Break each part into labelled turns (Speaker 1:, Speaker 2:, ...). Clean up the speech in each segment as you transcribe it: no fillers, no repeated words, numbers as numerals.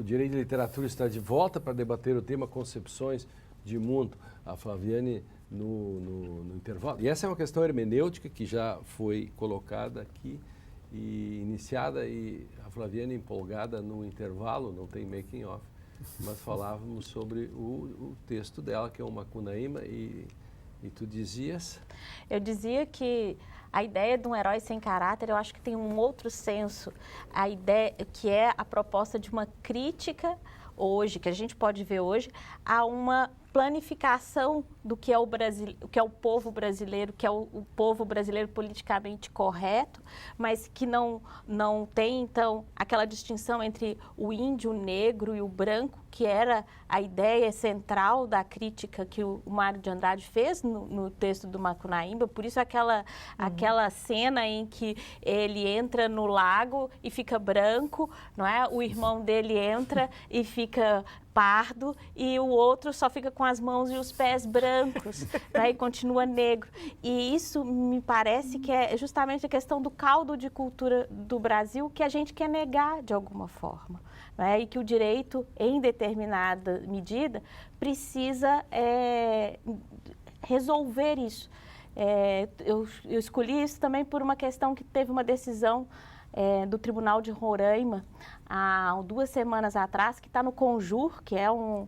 Speaker 1: Direito de Literatura está de volta para debater o tema Concepções de Mundo. A Flaviane no intervalo. E essa é uma questão hermenêutica que já foi colocada aqui e iniciada, e a Flaviane empolgada no intervalo, não tem making off, mas falávamos sobre o texto dela, que é o Macunaíma, e tu dizias?
Speaker 2: Eu dizia que a ideia de um herói sem caráter, eu acho que tem um outro senso, a ideia que é a proposta de uma crítica hoje, que a gente pode ver hoje, a uma planificação do que é o povo brasileiro, que é o povo brasileiro politicamente correto, mas que não tem, então, aquela distinção entre o índio, o negro e o branco, que era a ideia central da crítica que o Mário de Andrade fez no texto do Macunaíma. Por isso aquela cena em que ele entra no lago e fica branco, não é? O irmão dele entra e fica pardo, e o outro só fica com as mãos e os pés brancos, né, e continua negro. E isso me parece que é justamente a questão do caldo de cultura do Brasil que a gente quer negar de alguma forma, né, e que o direito, em determinada medida, precisa resolver isso. Eu escolhi isso também por uma questão que teve uma decisão do Tribunal de Roraima, há 2 semanas atrás, que está no Conjur, que é um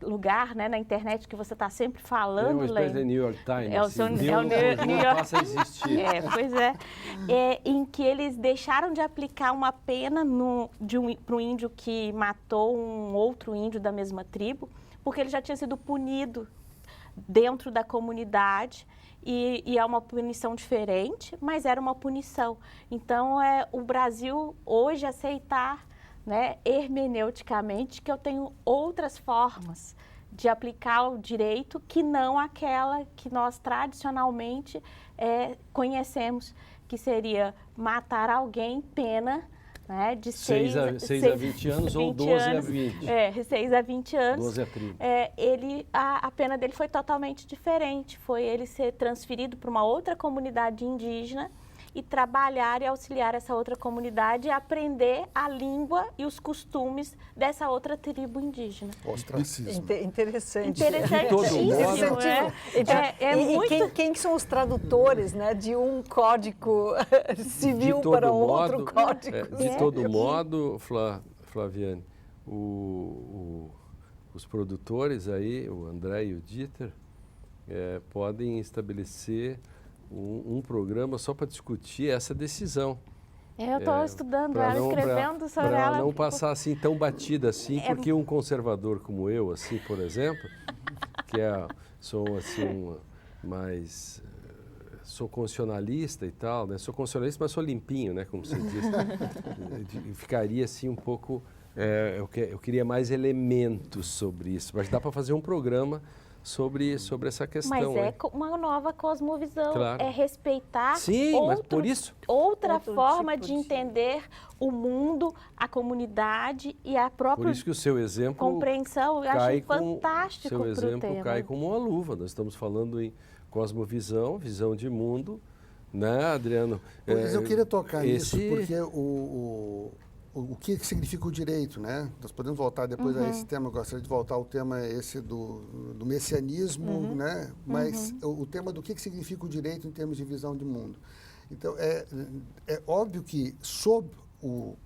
Speaker 2: lugar, né, na internet que você está sempre falando.
Speaker 1: É uma espécie de New York Times.
Speaker 2: É o New York.
Speaker 1: Passa a existir.
Speaker 2: Pois é. Em que eles deixaram de aplicar uma pena para um índio que matou um outro índio da mesma tribo, porque ele já tinha sido punido dentro da comunidade. E é uma punição diferente, mas era uma punição. Então, o Brasil hoje aceitar, né, hermeneuticamente, que eu tenho outras formas de aplicar o direito que não aquela que nós tradicionalmente conhecemos, que seria matar alguém, pena, né, de 6 a 20 anos ou 12 a 20. 6 a 20 anos.
Speaker 1: 12 a 30.
Speaker 2: A pena dele foi totalmente diferente. Foi ele ser transferido para uma outra comunidade indígena e trabalhar e auxiliar essa outra comunidade e aprender a língua e os costumes dessa outra tribo indígena.
Speaker 3: Ostracismo.
Speaker 2: Interessantíssimo.
Speaker 3: E quem são os tradutores, né, de um código civil para outro código?
Speaker 1: De todo modo, Flaviane, os produtores aí, o André e o Dieter, podem estabelecer um programa só para discutir essa decisão.
Speaker 2: Eu estou estudando ela, escrevendo sobre ela.
Speaker 1: Para não passar assim tão batida assim, porque um conservador como eu, assim, por exemplo, que sou assim sou constitucionalista e tal, né? Sou constitucionalista, mas sou limpinho, né? Como se diz. Ficaria assim um pouco. Eu queria mais elementos sobre isso, mas dá para fazer um programa sobre essa questão.
Speaker 2: Mas uma nova cosmovisão,
Speaker 1: claro.
Speaker 2: É respeitar
Speaker 1: mas por isso,
Speaker 2: outra forma de entender o mundo, a comunidade e a própria
Speaker 1: por isso que o seu exemplo
Speaker 2: compreensão. Eu achei fantástico
Speaker 1: o seu exemplo
Speaker 2: tema.
Speaker 1: cai como uma luva. Nós estamos falando em cosmovisão, visão de mundo, né, Adriano?
Speaker 4: Mas eu queria tocar nisso, porque o que significa o direito, né? Nós podemos voltar depois a esse tema, eu gostaria de voltar ao tema esse do messianismo, né? Mas o tema do que significa o direito em termos de visão de mundo. Então, é óbvio que sob o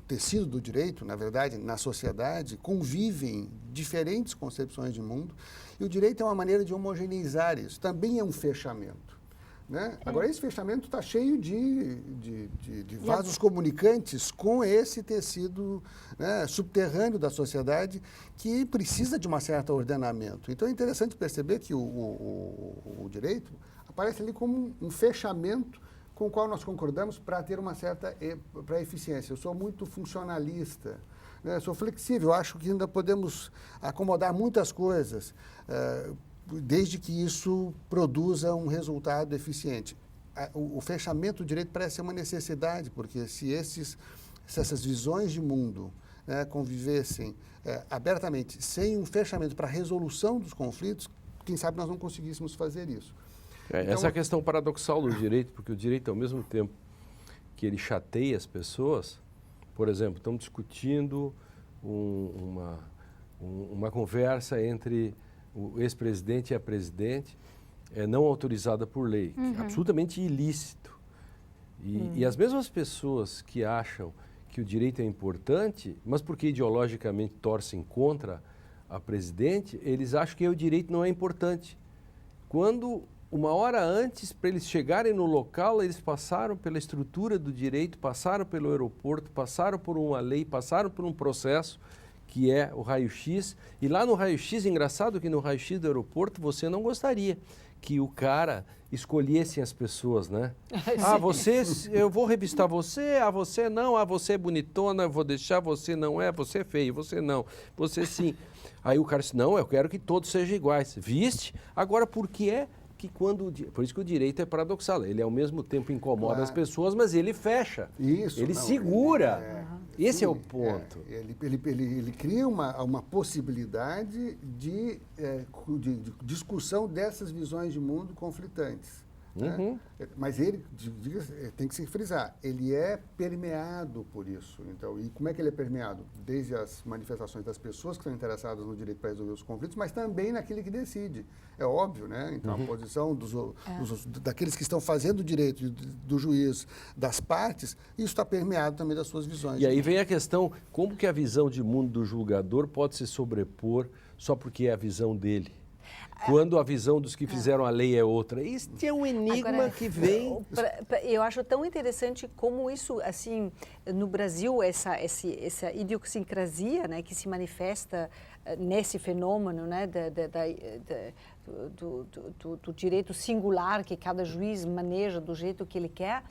Speaker 4: tecido do direito, na verdade, na sociedade, convivem diferentes concepções de mundo, e o direito é uma maneira de homogeneizar isso. Também é um fechamento. Né? Agora, esse fechamento está cheio de vasos comunicantes com esse tecido, né, subterrâneo da sociedade que precisa de um certo ordenamento. Então, é interessante perceber que o direito aparece ali como um fechamento com o qual nós concordamos para ter uma certa eficiência. Eu sou muito funcionalista, né? Sou flexível, acho que ainda podemos acomodar muitas coisas, desde que isso produza um resultado eficiente. O fechamento do direito parece ser uma necessidade, porque se essas visões de mundo, né, convivessem abertamente, sem um fechamento para a resolução dos conflitos, quem sabe nós não conseguíssemos fazer isso.
Speaker 1: Essa é a questão paradoxal do direito, porque o direito, ao mesmo tempo que ele chateia as pessoas. Por exemplo, estamos discutindo uma conversa entre o ex-presidente e a presidente, não autorizada por lei, que é absolutamente ilícito. E as mesmas pessoas que acham que o direito é importante, mas porque ideologicamente torcem contra a presidente, eles acham que o direito não é importante. Quando, uma hora antes, para eles chegarem no local, eles passaram pela estrutura do direito, passaram pelo aeroporto, passaram por uma lei, passaram por um processo, que é o raio-x. E lá no raio-x, engraçado que no raio-x do aeroporto, você não gostaria que o cara escolhesse as pessoas, né? Ah, você, eu vou revistar você, você não, você é bonitona, eu vou deixar, você não é, você é feio, você não, você sim. Aí o cara disse, não, eu quero que todos sejam iguais. Viste? Agora, por que é que quando... Por isso que o direito é paradoxal. Ele, ao mesmo tempo, incomoda as pessoas, mas ele fecha.
Speaker 4: Isso.
Speaker 1: Ele segura. Esse é o ponto.
Speaker 4: Ele cria uma possibilidade de discussão dessas visões de mundo conflitantes. Né? Mas ele, tem que se frisar, ele é permeado por isso. Então, e como é que ele é permeado? Desde as manifestações das pessoas que estão interessadas no direito para resolver os conflitos, mas também naquele que decide. É óbvio, né? Então, a posição daqueles que estão fazendo o direito, do juiz, das partes, isso está permeado também das suas visões.
Speaker 1: E aí vem a questão, como que a visão de mundo do julgador pode se sobrepor só porque é a visão dele? Quando a visão dos que fizeram a lei é outra. Isso é um enigma agora, que vem...
Speaker 3: Eu acho tão interessante como isso, assim, no Brasil, essa idiosincrasia, né, que se manifesta nesse fenômeno, né, do direito singular que cada juiz maneja do jeito que ele quer,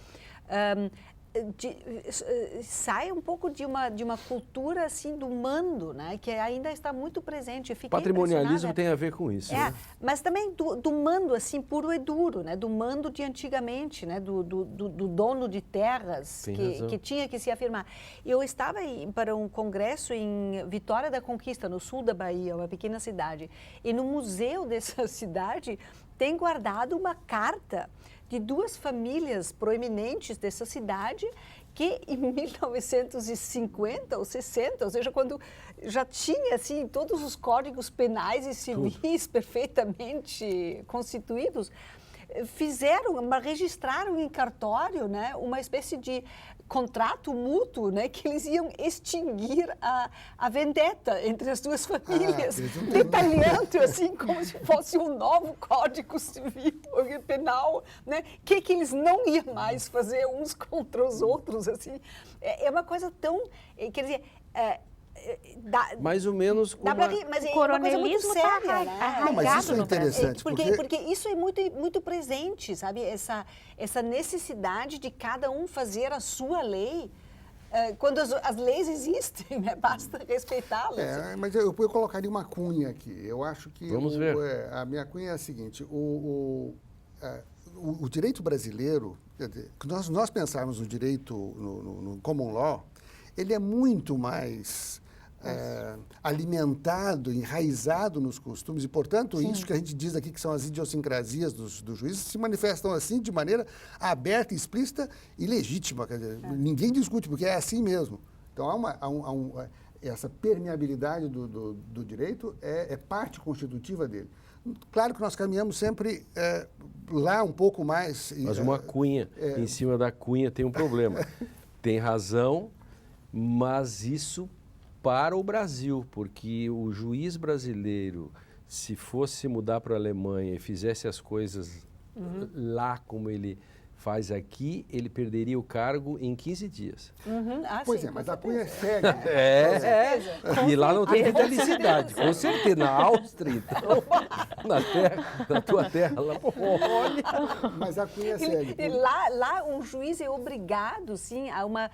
Speaker 3: sai um pouco de uma cultura assim do mando, né, que ainda está muito presente.
Speaker 1: Patrimonialismo tem a ver com isso. Né?
Speaker 3: Mas também do mando assim puro e duro, né, do mando de antigamente, né, do dono de terras que tinha que se afirmar. Eu estava para um congresso em Vitória da Conquista, no sul da Bahia, uma pequena cidade, e no museu dessa cidade tem guardado uma carta de duas famílias proeminentes dessa cidade que em 1950 ou 60, ou seja, quando já tinha assim todos os códigos penais e civis perfeitamente constituídos, registraram em cartório, né, uma espécie de contrato mútuo, né, que eles iam extinguir a vendetta entre as duas famílias, detalhando assim como se fosse um novo código civil penal, né, que eles não iam mais fazer uns contra os outros, assim. É uma coisa tão, quer dizer,
Speaker 1: mais ou menos como
Speaker 3: mas o coronelismo está arraigado.
Speaker 4: Mas isso é interessante.
Speaker 3: Porque isso é muito presente, sabe? Essa necessidade de cada um fazer a sua lei, quando as leis existem, né? Basta respeitá-las.
Speaker 4: Mas eu colocaria uma cunha aqui. Eu acho que
Speaker 1: Vamos ver.
Speaker 4: A minha cunha é a seguinte, o direito brasileiro, nós pensarmos no direito, no common law, ele é muito mais alimentado, enraizado nos costumes e, portanto, isso que a gente diz aqui que são as idiosincrasias dos juízes se manifestam assim de maneira aberta, explícita e legítima. Quer dizer, ninguém discute, porque é assim mesmo. Então, essa permeabilidade do direito é parte constitutiva dele. Claro que nós caminhamos sempre lá um pouco mais...
Speaker 1: Mas uma cunha, em cima da cunha tem um problema. Tem razão, mas isso para o Brasil, porque o juiz brasileiro, se fosse mudar para a Alemanha e fizesse as coisas lá como ele faz aqui, ele perderia o cargo em 15 dias.
Speaker 4: Pois mas a cunha é cega.
Speaker 1: E lá não tem felicidade, com certeza. Na Áustria, então, na tua terra, lá, olha.
Speaker 4: Mas a cunha é cega.
Speaker 3: Lá um juiz é obrigado, sim, a uma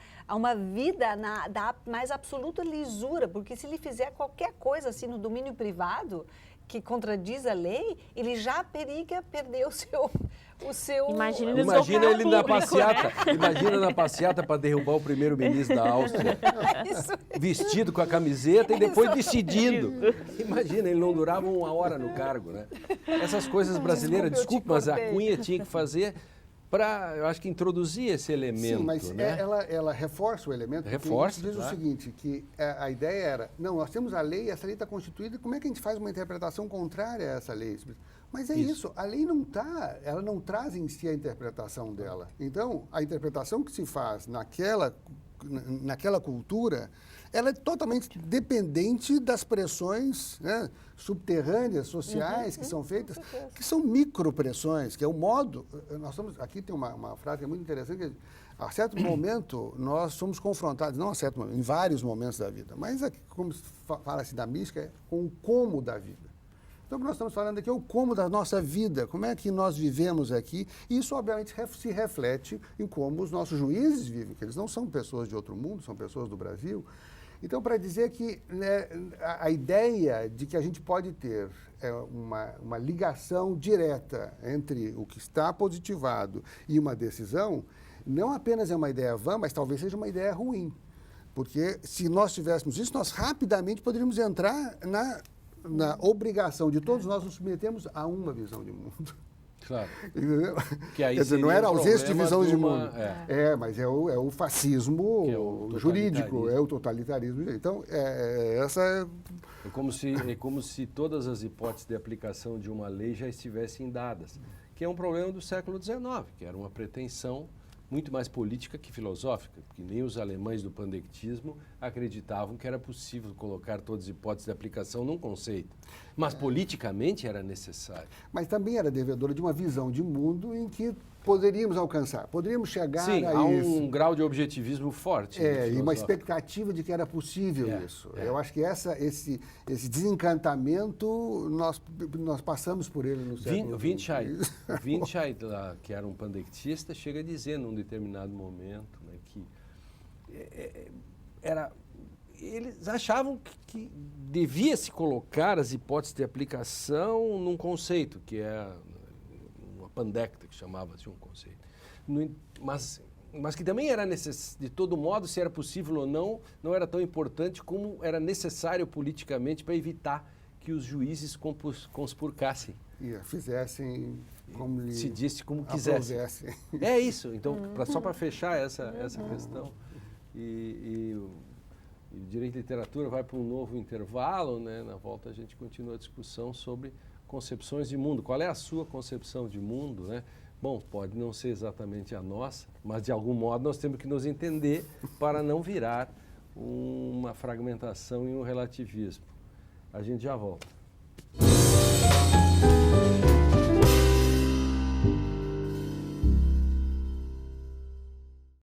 Speaker 3: vida da mais absoluta lisura, porque se ele fizer qualquer coisa assim no domínio privado que contradiz a lei, ele já periga perder o seu...
Speaker 1: Imagina ele na passeata, né? Imagina na passeata para derrubar o primeiro-ministro da Áustria, vestido com a camiseta e depois decidindo. Imagina, ele não durava uma hora no cargo, né? Essas coisas brasileiras, desculpe, mas a Cunha tinha que fazer para, eu acho que, introduzir esse elemento.
Speaker 4: Sim, mas
Speaker 1: né?
Speaker 4: ela reforça o elemento.
Speaker 1: Reforça,
Speaker 4: diz
Speaker 1: claro.
Speaker 4: o seguinte, que a ideia era, não, nós temos a lei, essa lei está constituída, como é que a gente faz uma interpretação contrária a essa lei? Mas é isso, a lei não está, ela não traz em si a interpretação dela. Então, a interpretação que se faz naquela cultura, ela é totalmente dependente das pressões, né, subterrâneas, sociais, que são feitas, que são micropressões, que é o modo... Aqui tem uma frase que é muito interessante, que a certo momento nós somos confrontados, não a certo momento, em vários momentos da vida, mas aqui, como fala-se da mística, é com o como da vida. Então, o que nós estamos falando aqui é o como da nossa vida, como é que nós vivemos aqui, e isso, obviamente, se reflete em como os nossos juízes vivem, que eles não são pessoas de outro mundo, são pessoas do Brasil. Então, para dizer que, né, a ideia de que a gente pode ter uma ligação direta entre o que está positivado e uma decisão, não apenas é uma ideia vã, mas talvez seja uma ideia ruim. Porque, se nós tivéssemos isso, nós rapidamente poderíamos entrar na obrigação de todos nós nos submetermos a uma visão de mundo.
Speaker 1: Claro.
Speaker 4: Entendeu?
Speaker 1: Que aí
Speaker 4: Quer dizer, não era ausência de visão de mundo. Mas é o fascismo
Speaker 1: o
Speaker 4: jurídico, é o totalitarismo. Então, É
Speaker 1: como se todas as hipóteses de aplicação de uma lei já estivessem dadas, que é um problema do século XIX, que era uma pretensão muito mais política que filosófica, porque nem os alemães do pandectismo acreditavam que era possível colocar todas as hipóteses de aplicação num conceito. Mas politicamente era necessário.
Speaker 4: Mas também era devedora de uma visão de mundo em que poderíamos alcançar, poderíamos chegar
Speaker 1: Sim,
Speaker 4: a
Speaker 1: há
Speaker 4: isso.
Speaker 1: um grau de objetivismo forte.
Speaker 4: E uma expectativa de que era possível isso. Eu acho que esse desencantamento, nós passamos por ele no século XX.
Speaker 1: Windscheid, que era um pandectista, chega a dizer num determinado momento, né, que eles achavam que devia se colocar as hipóteses de aplicação num conceito, que é uma pandecta, que chamava-se um conceito. Mas que também era necessário, de todo modo, se era possível ou não era tão importante como era necessário politicamente para evitar que os juízes conspurcassem.
Speaker 4: E fizessem como
Speaker 1: se disse como quisessem. É isso. Então, só para fechar essa questão, e o Direito e Literatura vai para um novo intervalo, né? Na volta a gente continua a discussão sobre concepções de mundo. Qual é a sua concepção de mundo, né? Bom, pode não ser exatamente a nossa, mas de algum modo nós temos que nos entender para não virar uma fragmentação e um relativismo. A gente já volta.